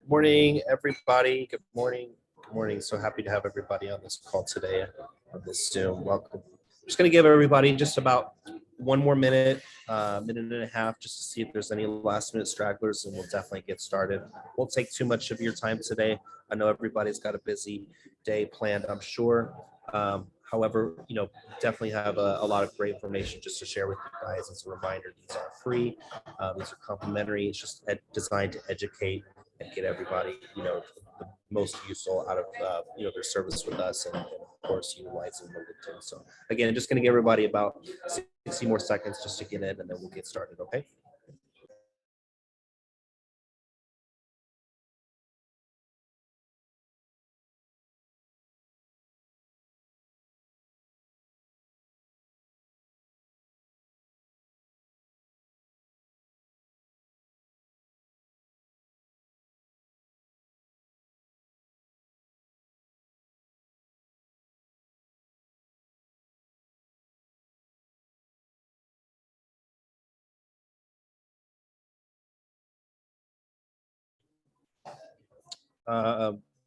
Morning, everybody. Good morning. Good morning. So happy to have everybody on this call today on this Zoom. Welcome. I'm just going to give everybody just about one more minute, minute and a half, just to see if there's any last minute stragglers, and we'll definitely get started. Won't take too much of your time today. I know everybody's got a busy day planned, I'm sure. However, definitely have a lot of great information just to share with you guys. As a reminder, these are free. These are complimentary. It's just designed to educate and get everybody, the most useful out of, their service with us, and of course, utilizing the LinkedIn. So again, just going to give everybody about 60 more seconds just to get in, and then we'll get started. Okay.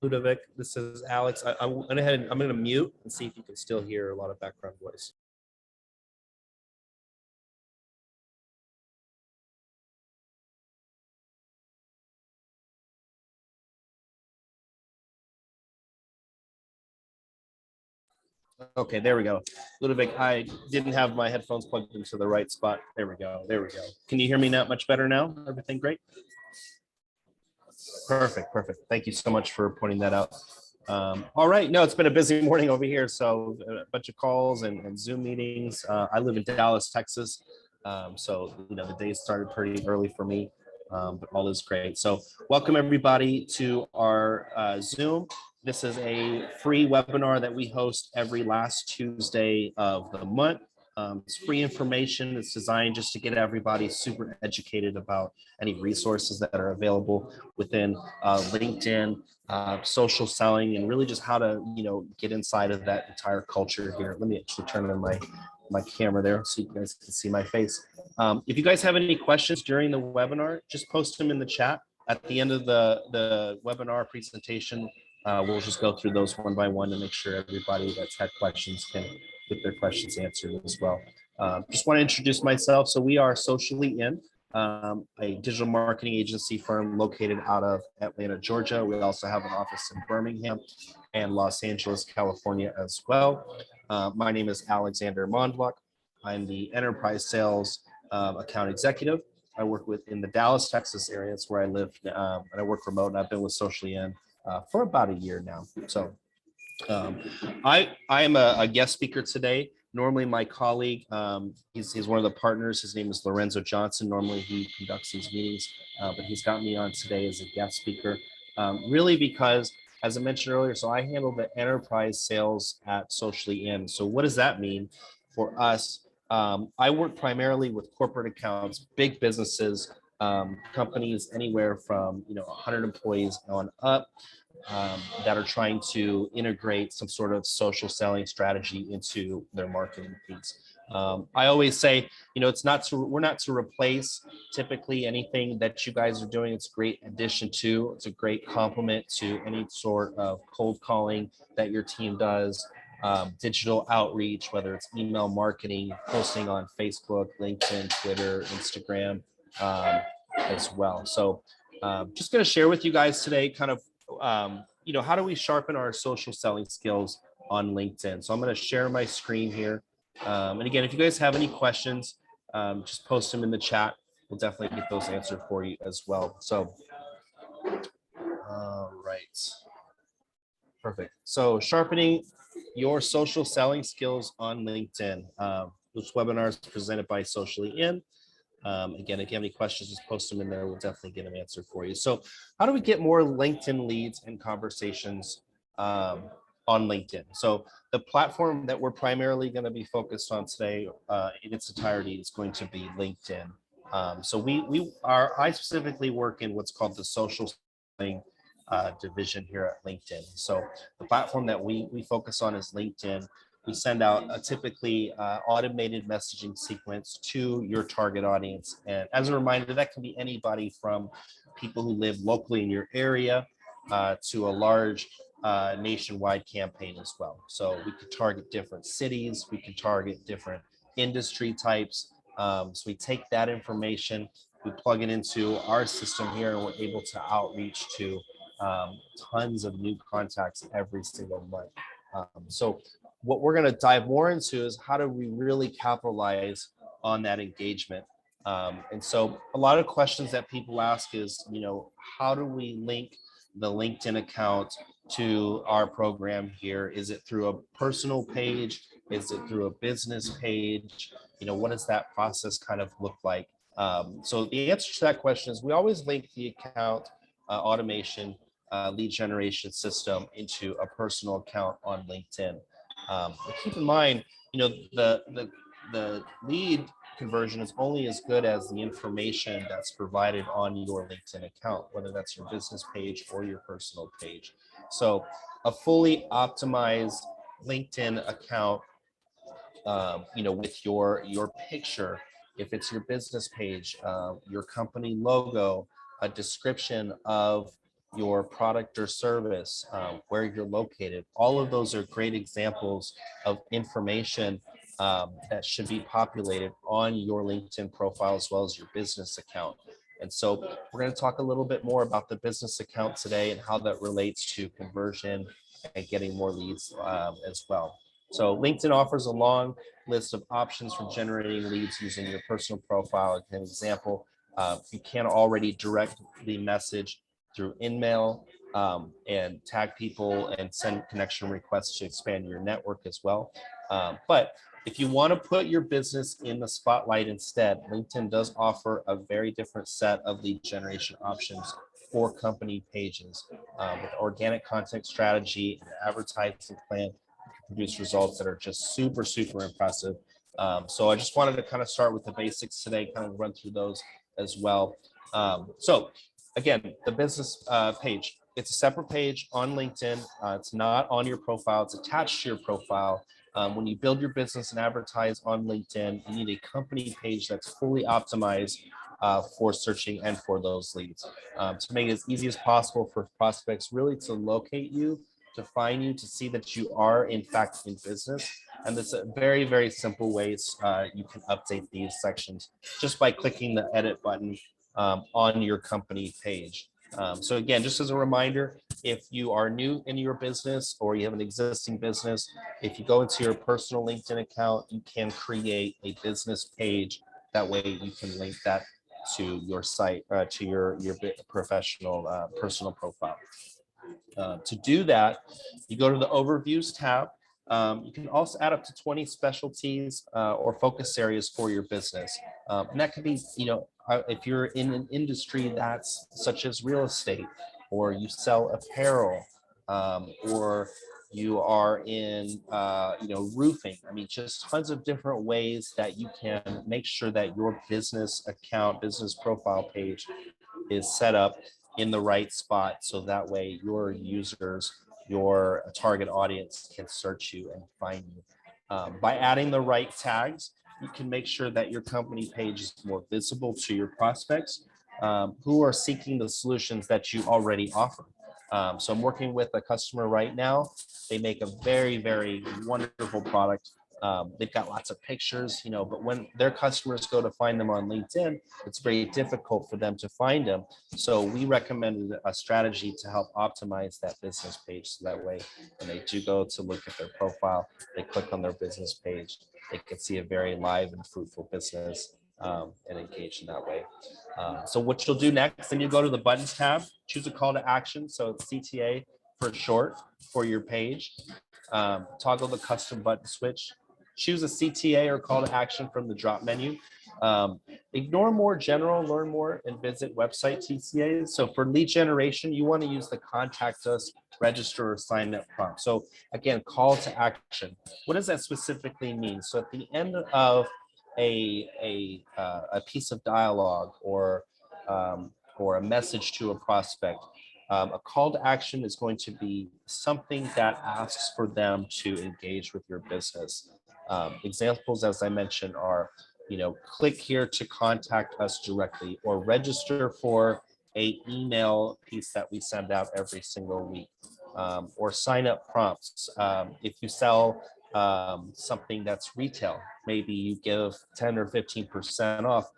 Ludovic, this is Alex. I went ahead and I'm going to mute and see if you can still hear a lot of background noise. Okay, there we go. Ludovic, I didn't have my headphones plugged into the right spot. There we go. There we go. Can you hear me now? Much better now? Everything great? Perfect. Thank you so much for pointing that out. All right. No, it's been a busy morning over here. So a bunch of calls and Zoom meetings. I live in Dallas, Texas. So, the day started pretty early for me, but all is great. So welcome everybody to our Zoom. This is a free webinar that we host every last Tuesday of the month. It's free information. It's designed just to get everybody super educated about any resources that are available within LinkedIn, social selling, and really just how to, get inside of that entire culture here. Let me actually turn on my camera there so you guys can see my face. If you guys have any questions during the webinar, just post them in the chat. At the end of the webinar presentation, we'll just go through those one by one to make sure everybody that's had questions can get their questions answered as well. Just want to introduce myself. So we are Socially In, a digital marketing agency firm located out of Atlanta, Georgia. We also have an office in Birmingham and Los Angeles, California as well. My name is Alexander Mondlach. I'm the enterprise sales account executive. I work in the Dallas, Texas area. It's where I live, and I work remote, and I've been with Socially In for about a year now. So I am a guest speaker today. Normally my colleague, he's one of the partners. His name is Lorenzo Johnson. Normally he conducts these meetings, but he's got me on today as a guest speaker, really because, as I mentioned earlier, so I handle the enterprise sales at Socially In. So what does that mean for us? I work primarily with corporate accounts, big businesses, companies anywhere from 100 employees on up, that are trying to integrate some sort of social selling strategy into their marketing piece. I always say, we're not to replace typically anything that you guys are doing. It's a great addition to, it's a great complement to any sort of cold calling that your team does, digital outreach, whether it's email marketing, posting on Facebook, LinkedIn, Twitter, Instagram, as well. So just going to share with you guys today kind of, how do we sharpen our social selling skills on LinkedIn? So I'm going to share my screen here. And again, if you guys have any questions, just post them in the chat. We'll definitely get those answered for you as well. So, all right. Perfect. So sharpening your social selling skills on LinkedIn. This webinar is presented by Socially In. Again, if you have any questions, just post them in there. We'll definitely get an answer for you. So how do we get more LinkedIn leads and conversations on LinkedIn? So the platform that we're primarily going to be focused on today in its entirety is going to be LinkedIn. So I specifically work in what's called the social selling division here at LinkedIn. So the platform that we focus on is LinkedIn. We send out a typically automated messaging sequence to your target audience. And as a reminder, that can be anybody from people who live locally in your area to a large nationwide campaign as well. So we could target different cities, we could target different industry types. So we take that information, we plug it into our system here, and we're able to outreach to tons of new contacts every single month. So what we're going to dive more into is how do we really capitalize on that engagement. And so a lot of questions that people ask is, how do we link the LinkedIn account to our program here? Is it through a personal page? Is it through a business page? What does that process kind of look like? So the answer to that question is we always link the account automation lead generation system into a personal account on LinkedIn. But keep in mind, the lead conversion is only as good as the information that's provided on your LinkedIn account, whether that's your business page or your personal page. So a fully optimized LinkedIn account, with your picture, if it's your business page, your company logo, a description of your product or service, where you're located. All of those are great examples of information that should be populated on your LinkedIn profile as well as your business account. And so we're going to talk a little bit more about the business account today and how that relates to conversion and getting more leads as well. So LinkedIn offers a long list of options for generating leads using your personal profile. As an example, you can already directly message through InMail and tag people and send connection requests to expand your network as well. But if you want to put your business in the spotlight instead, LinkedIn does offer a very different set of lead generation options for company pages with organic content strategy and advertising plan. Produce results that are just super, super impressive. So I just wanted to kind of start with the basics today, kind of run through those as well. So again, the business page, it's a separate page on LinkedIn. It's not on your profile, it's attached to your profile. When you build your business and advertise on LinkedIn, you need a company page that's fully optimized for searching and for those leads to make it as easy as possible for prospects really to locate you, to find you, to see that you are in fact in business. And there's a very, very simple ways you can update these sections just by clicking the edit button on your company page. So again, just as a reminder, if you are new in your business or you have an existing business, if you go into your personal LinkedIn account, you can create a business page. That way you can link that to your site, to your professional personal profile. To do that, you go to the overviews tab. You can also add up to 20 specialties or focus areas for your business. And that could be, if you're in an industry that's such as real estate, or you sell apparel, or you are in, roofing. I mean, just tons of different ways that you can make sure that your business account, business profile page is set up in the right spot, so that way your users, your target audience can search you and find you. By adding the right tags, you can make sure that your company page is more visible to your prospects who are seeking the solutions that you already offer. So I'm working with a customer right now. They make a very, very wonderful product. They've got lots of pictures, but when their customers go to find them on LinkedIn, it's very difficult for them to find them. So we recommended a strategy to help optimize that business page. So that way, when they do go to look at their profile, they click on their business page, they can see a very live and fruitful business and engage in that way. So what you'll do next, then you go to the buttons tab, choose a call to action. So it's CTA for short for your page. Toggle the custom button switch. Choose a CTA or call to action from the drop menu. Ignore more general, learn more, and visit website TCAs. So for lead generation, you want to use the contact us, register, or sign up prompt. So again, call to action. What does that specifically mean? So at the end of a piece of dialogue or a message to a prospect, a call to action is going to be something that asks for them to engage with your business. Examples, as I mentioned, are, click here to contact us directly, or register for a email piece that we send out every single week, or sign up prompts. If you sell something that's retail, maybe you give 10 or 15% off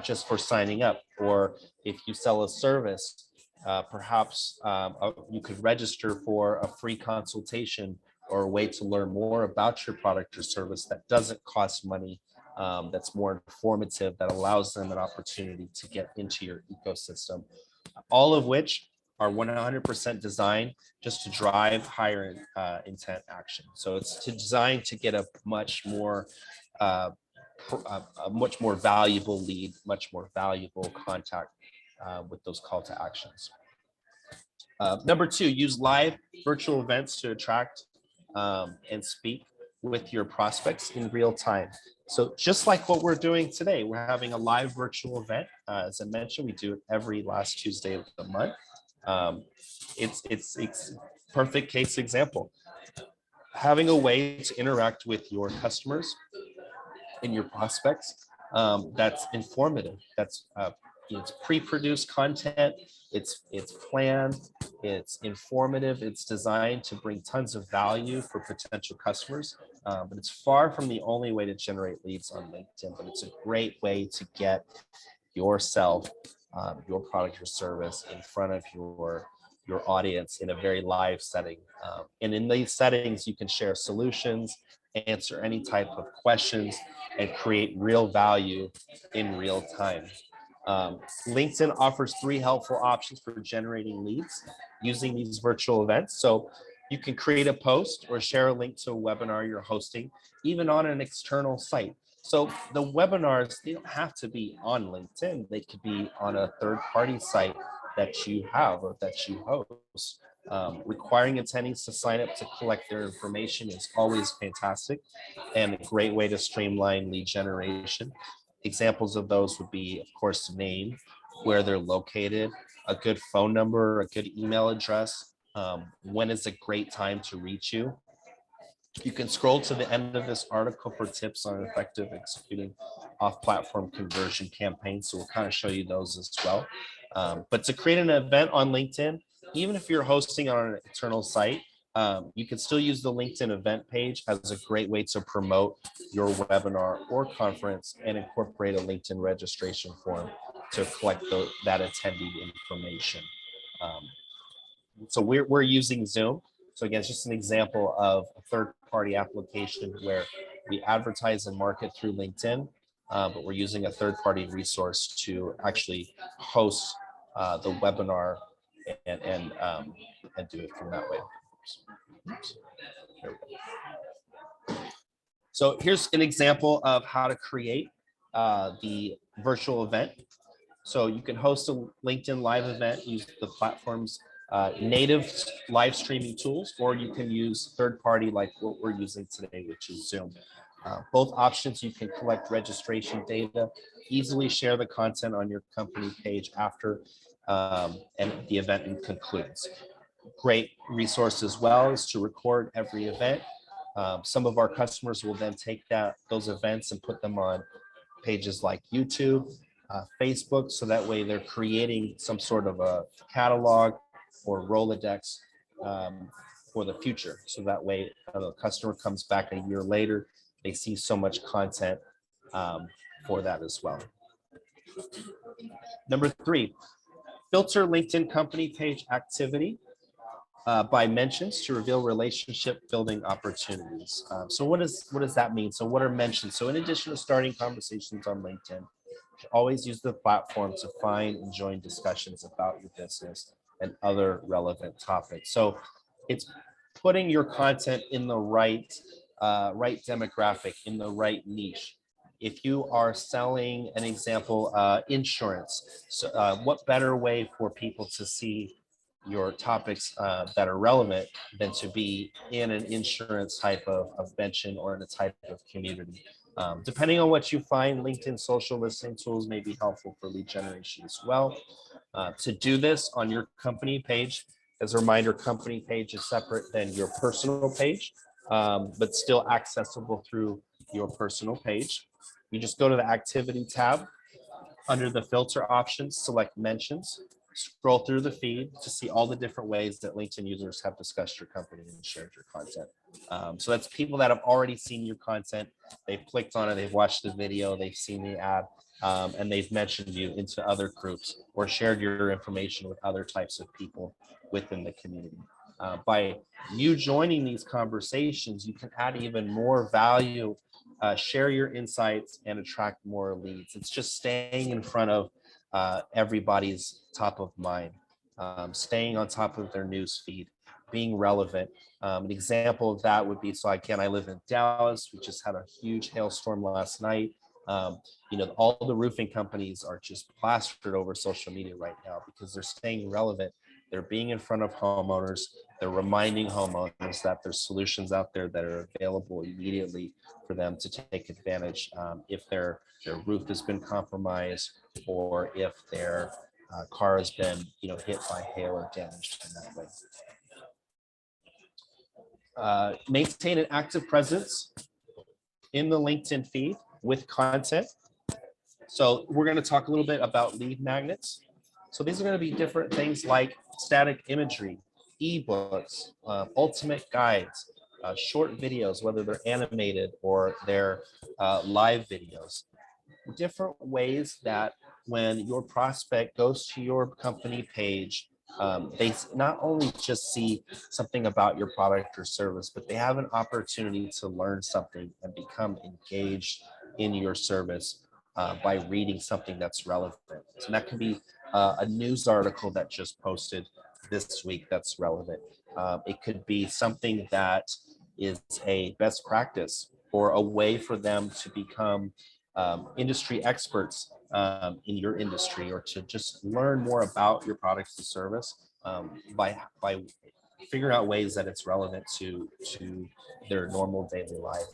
just for signing up. Or if you sell a service, perhaps you could register for a free consultation or a way to learn more about your product or service that doesn't cost money, that's more informative, that allows them an opportunity to get into your ecosystem. All of which are 100% designed just to drive higher intent action. So it's designed to get a much more a much more valuable lead, much more valuable contact with those call to actions. Number two, use live virtual events to attract and speak with your prospects in real time. So just like what we're doing today, we're having a live virtual event. As I mentioned, we do it every last Tuesday of the month. It's perfect case example. Having a way to interact with your customers and your prospects that's informative, that's it's pre-produced content, it's planned, it's informative, it's designed to bring tons of value for potential customers, but it's far from the only way to generate leads on LinkedIn, but it's a great way to get yourself, your product or service in front of your audience in a very live setting. And in these settings, you can share solutions, answer any type of questions, and create real value in real time. LinkedIn offers 3 helpful options for generating leads using these virtual events. So you can create a post or share a link to a webinar you're hosting, even on an external site. So the webinars, they don't have to be on LinkedIn. They could be on a third-party site that you have or that you host. Requiring attendees to sign up to collect their information is always fantastic and a great way to streamline lead generation. Examples of those would be, of course, name, where they're located, a good phone number, a good email address, when is a great time to reach you. You can scroll to the end of this article for tips on effective executing off-platform conversion campaigns. So we'll kind of show you those as well. But to create an event on LinkedIn, even if you're hosting on an internal site, you can still use the LinkedIn event page as a great way to promote your webinar or conference and incorporate a LinkedIn registration form to collect that attendee information. So we're using Zoom. So again, it's just an example of a third-party application where we advertise and market through LinkedIn, but we're using a third-party resource to actually host the webinar and do it from that way. Oops. There we go. So here's an example of how to create the virtual event. So you can host a LinkedIn live event, use the platform's native live streaming tools, or you can use third-party like what we're using today, which is Zoom. Both options, you can collect registration data, easily share the content on your company page after and the event concludes. Great resource as well is to record every event. Some of our customers will then take those events and put them on pages like YouTube, Facebook, so that way they're creating some sort of a catalog or Rolodex for the future. So that way the customer comes back a year later, they see so much content for that as well. Number 3, filter LinkedIn company page activity by mentions to reveal relationship building opportunities. So what does that mean? So what are mentions? So in addition to starting conversations on LinkedIn, always use the platform to find and join discussions about your business and other relevant topics. So it's putting your content in the right demographic, in the right niche. If you are selling, an example, insurance, so what better way for people to see your topics that are relevant than to be in an insurance type of mention or in a type of community. Depending on what you find, LinkedIn social listening tools may be helpful for lead generation as well. To do this on your company page, as a reminder, company page is separate than your personal page, but still accessible through your personal page. You just go to the activity tab. Under the filter options, select mentions, scroll through the feed to see all the different ways that LinkedIn users have discussed your company and shared your content. So that's people that have already seen your content. They've clicked on it, they've watched the video, they've seen the ad, and they've mentioned you into other groups or shared your information with other types of people within the community. By you joining these conversations, you can add even more value, share your insights, and attract more leads. It's just staying in front of everybody's top of mind, staying on top of their news feed, being relevant. An example of that would be, so again, I live in Dallas. We just had a huge hailstorm last night. All the roofing companies are just plastered over social media right now because they're staying relevant. They're being in front of homeowners. They're reminding homeowners that there's solutions out there that are available immediately for them to take advantage if their roof has been compromised or if their car has been hit by hail or damaged in that way. Maintain an active presence in the LinkedIn feed with content. So we're going to talk a little bit about lead magnets. So these are going to be different things like static imagery, ebooks, ultimate guides, short videos, whether they're animated or they're live videos. Different ways that when your prospect goes to your company page, they not only just see something about your product or service, but they have an opportunity to learn something and become engaged in your service by reading something that's relevant. So that can be a news article that just posted this week that's relevant. It could be something that is a best practice or a way for them to become industry experts in your industry, or to just learn more about your products and service by figuring out ways that it's relevant to their normal daily life,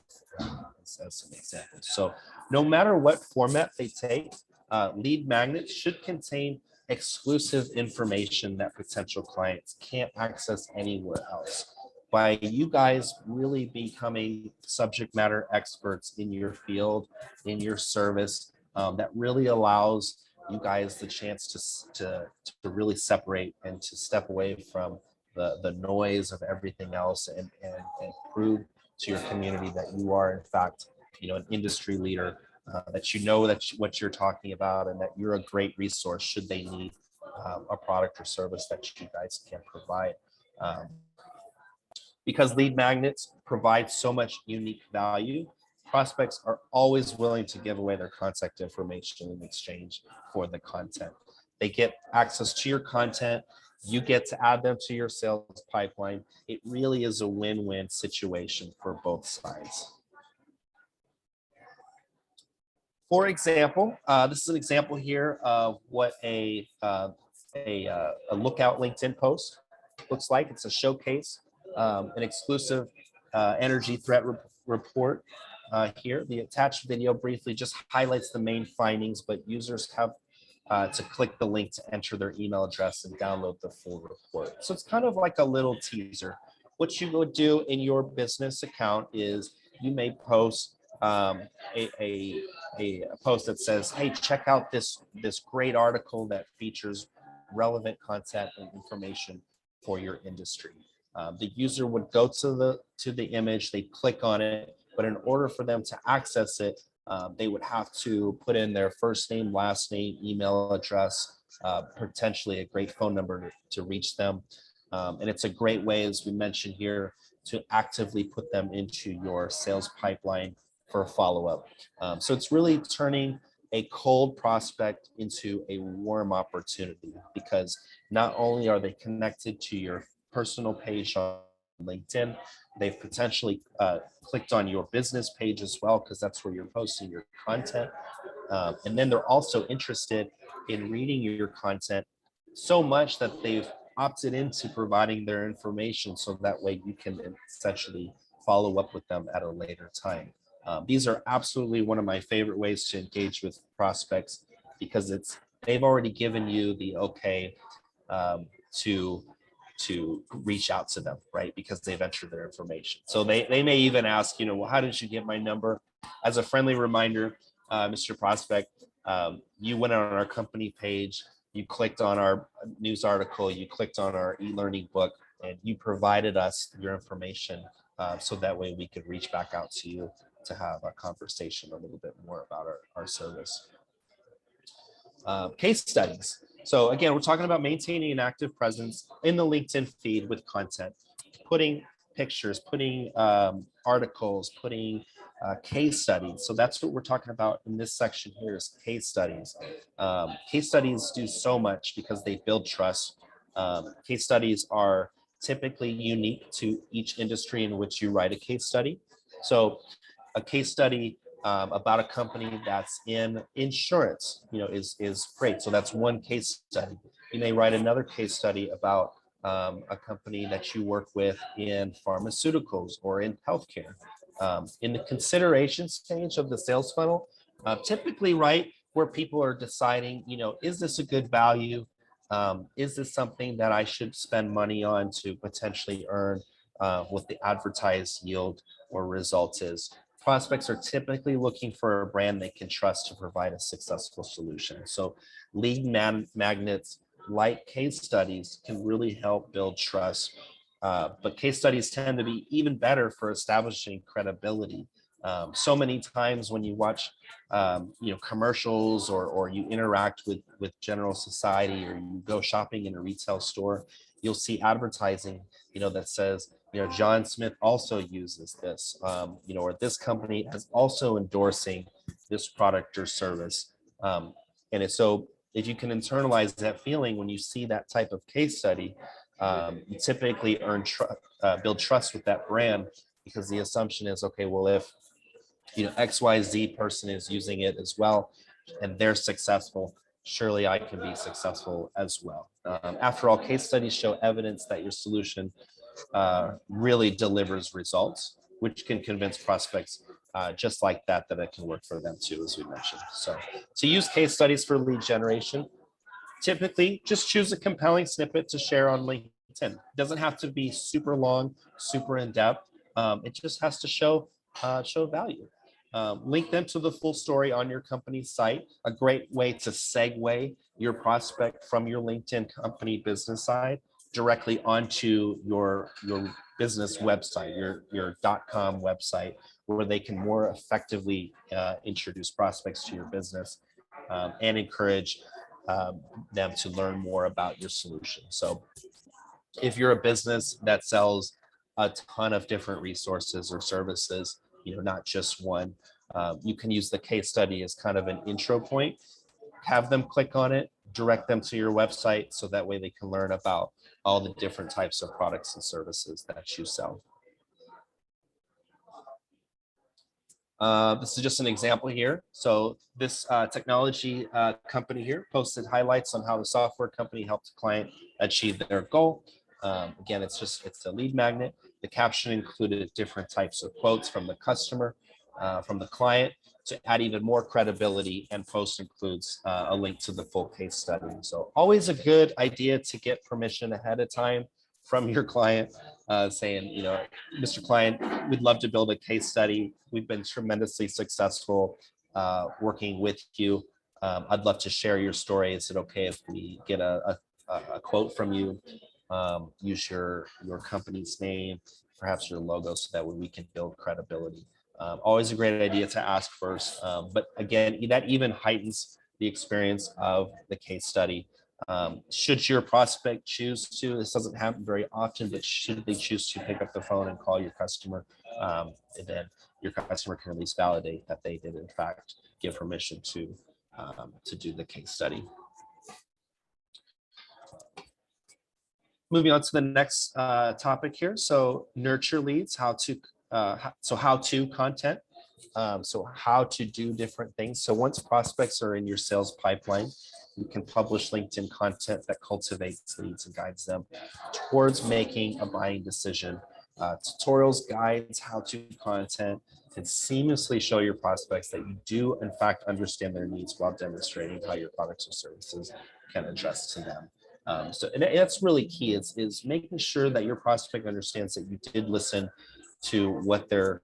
as some examples. So no matter what format they take, lead magnets should contain exclusive information that potential clients can't access anywhere else. By you guys really becoming subject matter experts in your field, in your service, that really allows you guys the chance to really separate and to step away from the noise of everything else, and prove to your community that you are in fact an industry leader, that what you're talking about, and that you're a great resource should they need a product or service that you guys can provide. Because lead magnets provide so much unique value, prospects are always willing to give away their contact information in exchange for the content. They get access to your content. You get to add them to your sales pipeline. It really is a win-win situation for both sides. For example, this is an example here of what a lookout LinkedIn post looks like. It's a showcase, an exclusive energy threat report here. The attached video briefly just highlights the main findings, but users have to click the link to enter their email address and download the full report. So it's kind of like a little teaser. What you would do in your business account is you may post a post that says, hey, check out this great article that features relevant content and information for your industry. The user would go to the image, they click on it, but in order for them to access it, they would have to put in their first name, last name, email address, potentially a great phone number to reach them. And it's a great way, as we mentioned here, to actively put them into your sales pipeline for a follow-up. So it's really turning a cold prospect into a warm opportunity, because not only are they connected to your personal page on LinkedIn, they've potentially clicked on your business page as well, because that's where you're posting your content. And then they're also interested in reading your content so much that they've opted into providing their information, so that way you can essentially follow up with them at a later time. These are absolutely one of my favorite ways to engage with prospects, because they've already given you the okay to reach out to them, right? Because they've entered their information. So they may even ask, well, how did you get my number? As a friendly reminder, Mr. Prospect, you went on our company page, you clicked on our news article, you clicked on our e-learning book, and you provided us your information so that way we could reach back out to you to have a conversation a little bit more about our service. Case studies. So again, we're talking about maintaining an active presence in the LinkedIn feed with content, putting pictures, putting articles, putting case studies. So that's what we're talking about in this section here is case studies. Case studies do so much because they build trust. Case studies are typically unique to each industry in which you write a case study. So a case study about a company that's in insurance, is great. So that's one case study. You may write another case study about a company that you work with in pharmaceuticals or in healthcare. In the consideration stage of the sales funnel, typically right where people are deciding, is this a good value? Is this something that I should spend money on to potentially earn what the advertised yield or result is? Prospects are typically looking for a brand they can trust to provide a successful solution. So lead magnets like case studies can really help build trust. But case studies tend to be even better for establishing credibility. So many times when you watch commercials or you interact with general society or you go shopping in a retail store, you'll see advertising that says, John Smith also uses this, or this company is also endorsing this product or service. So if you can internalize that feeling when you see that type of case study, you typically build trust with that brand, because the assumption is, okay, well, if XYZ person is using it as well and they're successful, surely I can be successful as well. After all, case studies show evidence that your solution really delivers results, which can convince prospects just like that it can work for them too, as we mentioned. So to use case studies for lead generation, typically just choose a compelling snippet to share on LinkedIn. It doesn't have to be super long, super in depth. It just has to show value. Link them to the full story on your company's site. A great way to segue your prospect from your LinkedIn company business side directly onto your business website, your .com website, where they can more effectively introduce prospects to your business and encourage them to learn more about your solution. So if you're a business that sells a ton of different resources or services, not just one, you can use the case study as kind of an intro point, have them click on it, direct them to your website, so that way they can learn about all the different types of products and services that you sell. This is just an example here. So this technology company here posted highlights on how the software company helped a client achieve their goal. Again, it's a lead magnet. The caption included different types of quotes from the customer, from the client, to add even more credibility, and post includes a link to the full case study. So always a good idea to get permission ahead of time from your client, saying, Mr. Client, we'd love to build a case study. We've been tremendously successful working with you. I'd love to share your story. Is it okay if we get a quote from you? Use your company's name, perhaps your logo, so that way we can build credibility. Always a great idea to ask first. But again, that even heightens the experience of the case study. Should your prospect choose to, this doesn't happen very often, but should they choose to pick up the phone and call your customer, and then your customer can at least validate that they did in fact give permission to do the case study. Moving on to the next topic here. So nurture leads, how to content. So how to do different things. So once prospects are in your sales pipeline, you can publish LinkedIn content that cultivates leads and guides them towards making a buying decision. Tutorials, guides, how-to content can seamlessly show your prospects that you do in fact understand their needs while demonstrating how your products or services can address to them. And that's really key, is making sure that your prospect understands that you did listen to what their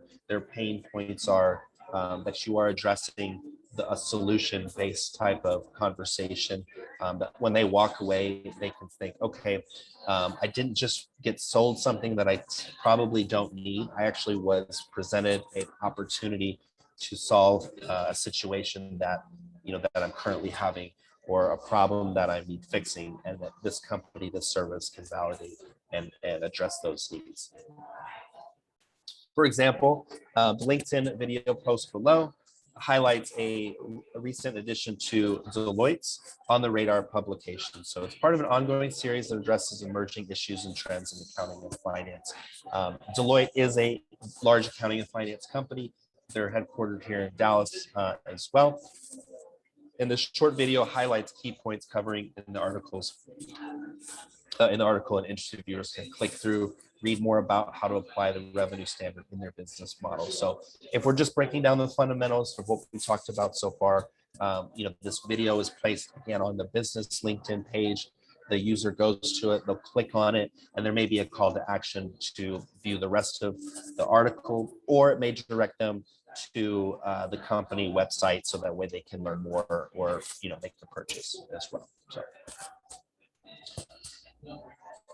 pain points are, that you are addressing a solution-based type of conversation. That when they walk away, they can think, okay, I didn't just get sold something that I probably don't need. I actually was presented an opportunity to solve a situation that, that I'm currently having, or a problem that I need fixing, and that this company, this service can validate and address those needs. For example, the LinkedIn video post below highlights a recent addition to Deloitte's On the Radar publication. So it's part of an ongoing series that addresses emerging issues and trends in accounting and finance. Deloitte is a large accounting and finance company. They're headquartered here in Dallas as well. And this short video highlights key points covering in the articles. In the article, and interested viewers can click through, read more about how to apply the revenue standard in their business model. So if we're just breaking down the fundamentals of what we talked about so far, this video is placed again on the business LinkedIn page. The user goes to it, they'll click on it, and there may be a call to action to view the rest of the article, or it may direct them to the company website, so that way they can learn more, or make the purchase as well. So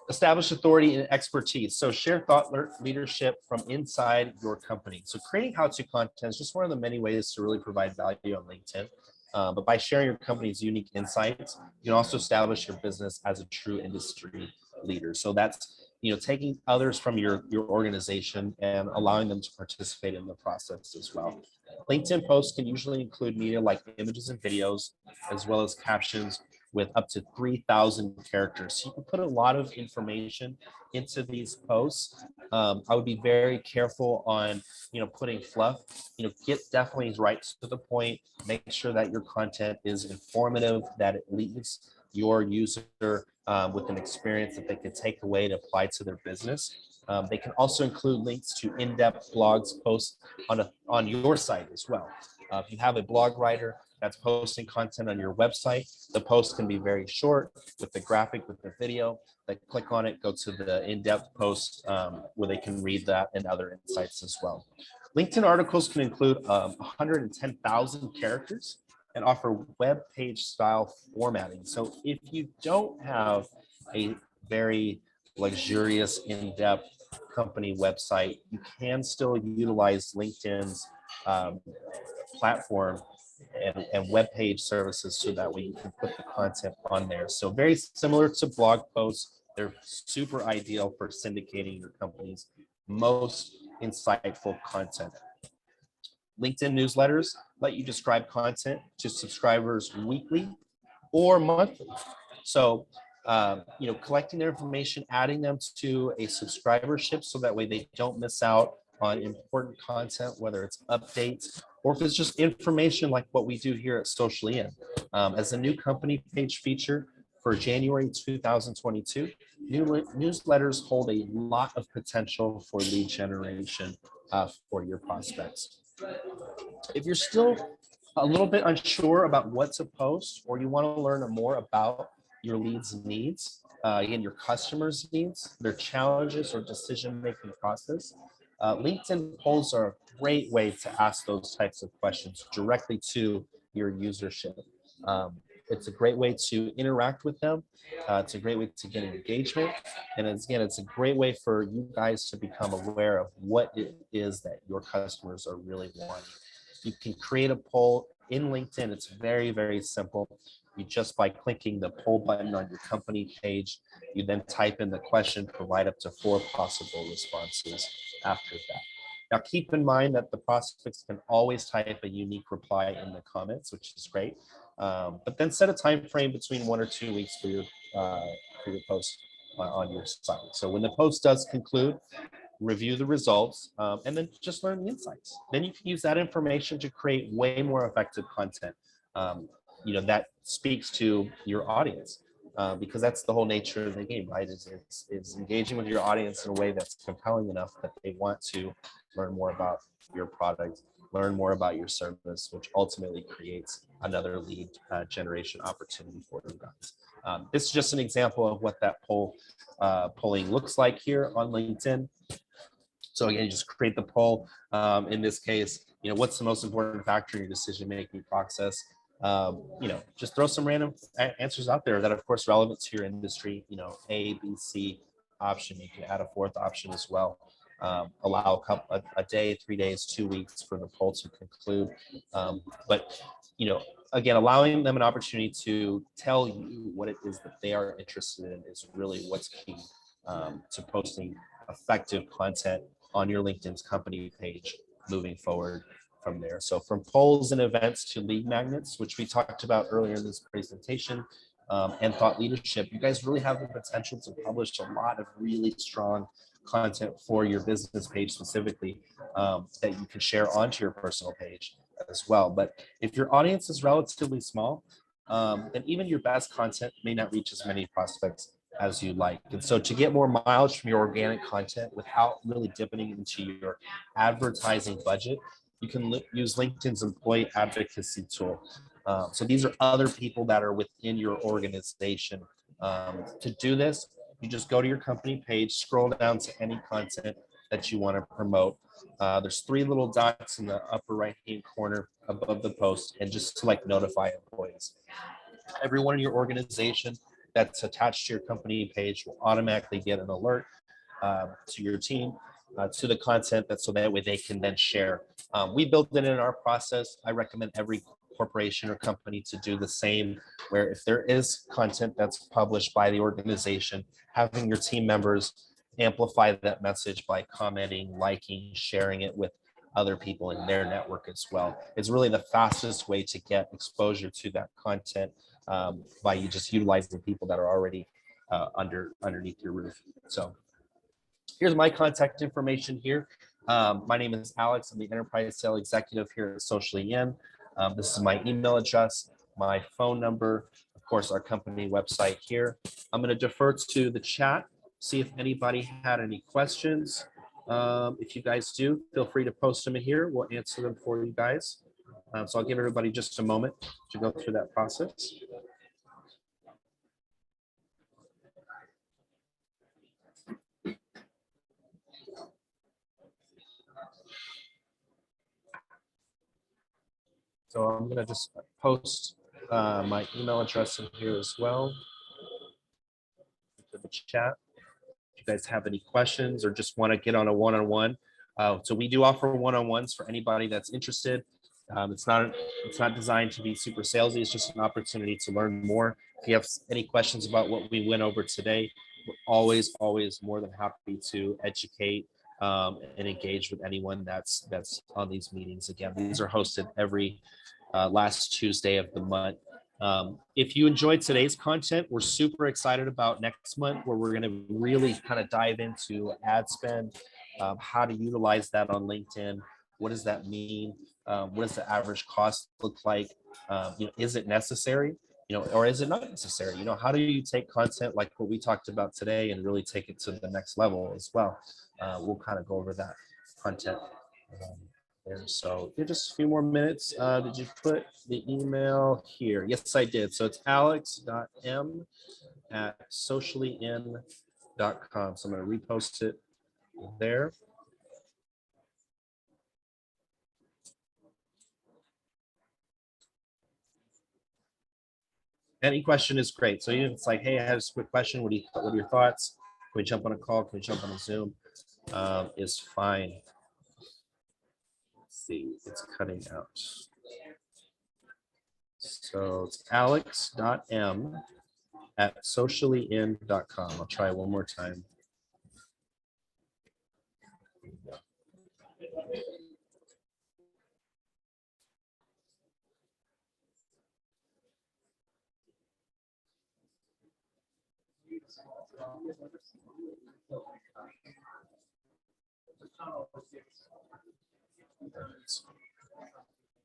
establish authority and expertise. So share thought leadership from inside your company. So creating how-to content is just one of the many ways to really provide value on LinkedIn. But by sharing your company's unique insights, you can also establish your business as a true industry leader. So that's taking others from your organization and allowing them to participate in the process as well. LinkedIn posts can usually include media like images and videos, as well as captions with up to 3,000 characters. So you can put a lot of information into these posts. I would be very careful on, putting fluff. Get definitely right to the point. Make sure that your content is informative, that it leaves your user with an experience that they can take away to apply to their business. They can also include links to in-depth blogs, posts on your site as well. If you have a blog writer that's posting content on your website, the post can be very short with the graphic, with the video. They click on it, go to the in-depth post where they can read that and other insights as well. LinkedIn articles can include 110,000 characters and offer web page style formatting. So if you don't have a very luxurious, in-depth company website, you can still utilize LinkedIn's platform and web page services, so that way you can put the content on there. So very similar to blog posts, they're super ideal for syndicating your company's most insightful content. LinkedIn newsletters let you describe content to subscribers weekly or monthly. So, collecting their information, adding them to a subscribership, so that way they don't miss out on important content, whether it's updates or if it's just information like what we do here at Socially In. As a new company page feature for January 2022, newsletters hold a lot of potential for lead generation for your prospects. If you're still a little bit unsure about what to post, or you want to learn more about your leads' needs, and your customers' needs, their challenges or decision-making process, LinkedIn polls are a great way to ask those types of questions directly to your usership. It's a great way to interact with them. It's a great way to get engagement. And again, it's a great way for you guys to become aware of what it is that your customers are really wanting. You can create a poll in LinkedIn. It's very, very simple. You just, by clicking the poll button on your company page, you then type in the question, provide up to 4 possible responses after that. Now, keep in mind that the prospects can always type a unique reply in the comments, which is great. But then set a time frame between 1 or 2 weeks for your post on your site. So when the post does conclude, review the results, and then just learn the insights. Then you can use that information to create way more effective content, that speaks to your audience, because that's the whole nature of the game, right? Is engaging with your audience in a way that's compelling enough that they want to learn more about your product, learn more about your service, which ultimately creates another lead generation opportunity for you guys. This is just an example of what that polling looks like here on LinkedIn. So again, you just create the poll. In this case, what's the most important factor in your decision-making process? Just throw some random answers out there that are, of course, relevant to your industry. A, B, C option. You can add a fourth option as well. Allow a day, 3 days, 2 weeks for the poll to conclude. But again, allowing them an opportunity to tell you what it is that they are interested in is really what's key to posting effective content on your LinkedIn's company page moving forward from there. So from polls and events to lead magnets, which we talked about earlier in this presentation, and thought leadership, you guys really have the potential to publish a lot of really strong content for your business page specifically that you can share onto your personal page as well. But if your audience is relatively small, then even your best content may not reach as many prospects as you like. And so to get more mileage from your organic content without really dipping into your advertising budget, you can use LinkedIn's employee advocacy tool. So these are other people that are within your organization. To do this, you just go to your company page, scroll down to any content that you want to promote. There's 3 little dots in the upper right-hand corner above the post, and just select notify employees. Everyone in your organization that's attached to your company page will automatically get an alert to your team, to the content, so that way they can then share. We built it in our process. I recommend every corporation or company to do the same, where if there is content that's published by the organization, having your team members amplify that message by commenting, liking, sharing it with other people in their network as well. It's really the fastest way to get exposure to that content by you just utilizing people that are already underneath your roof. So here's my contact information here. My name is Alex. I'm the Enterprise Sales Executive here at Socially In. This is my email address, my phone number, of course, our company website here. I'm going to defer to the chat, see if anybody had any questions. If you guys do, feel free to post them in here. We'll answer them for you guys. So I'll give everybody just a moment to go through that process. So I'm going to just post my email address in here as well to the chat. If you guys have any questions or just want to get on a one-on-one. So we do offer one-on-ones for anybody that's interested. It's not designed to be super salesy. It's just an opportunity to learn more. If you have any questions about what we went over today, we're always more than happy to educate and engage with anyone that's on these meetings. Again, these are hosted every last Tuesday of the month. If you enjoyed today's content, we're super excited about next month, where we're going to really kind of dive into ad spend, how to utilize that on LinkedIn. What does that mean? What does the average cost look like? Is it necessary? Or is it not necessary? How do you take content like what we talked about today and really take it to the next level as well? We'll kind of go over that content there. So just a few more minutes. Did you put the email here? Yes, I did. So it's alex.m@sociallyin.com. So I'm going to repost it there. Any question is great. So even if it's like, hey, I have a quick question. What are your thoughts? Can we jump on a call? Can we jump on a Zoom? Is fine. Let's see, it's cutting out. So it's alex.m@sociallyin.com. I'll try one more time.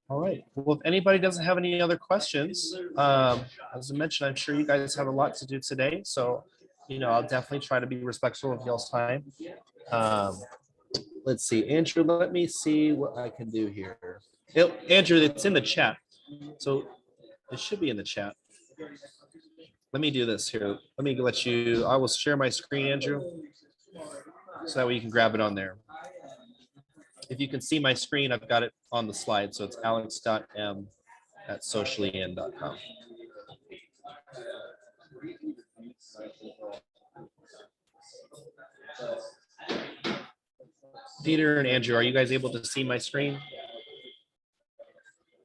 All right. Well, if anybody doesn't have any other questions, as I mentioned, I'm sure you guys have a lot to do today. So, I'll definitely try to be respectful of y'all's time. Let's see, Andrew, let me see what I can do here. Andrew, it's in the chat. So it should be in the chat. Let me do this here. Let me let you, I will share my screen, Andrew, so that way you can grab it on there. If you can see my screen, I've got it on the slide. So it's alex.m@sociallyin.com. Peter and Andrew, are you guys able to see my screen?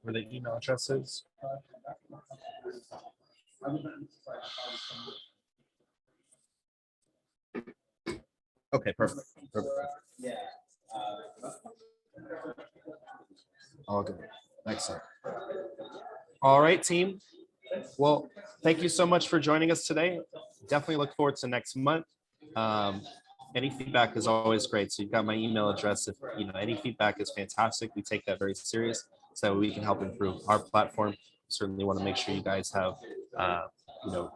Where the email address is? Okay, perfect. All good. Excellent. All right, team. Well, thank you so much for joining us today. Definitely look forward to next month. Any feedback is always great. So you've got my email address. If any feedback is fantastic. We take that very serious, so that we can help improve our platform. Certainly want to make sure you guys have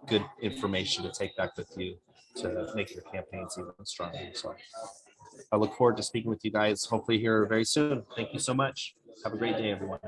good information to take back with you to make your campaigns even stronger. So I look forward to speaking with you guys hopefully here very soon. Thank you so much. Have a great day, everyone.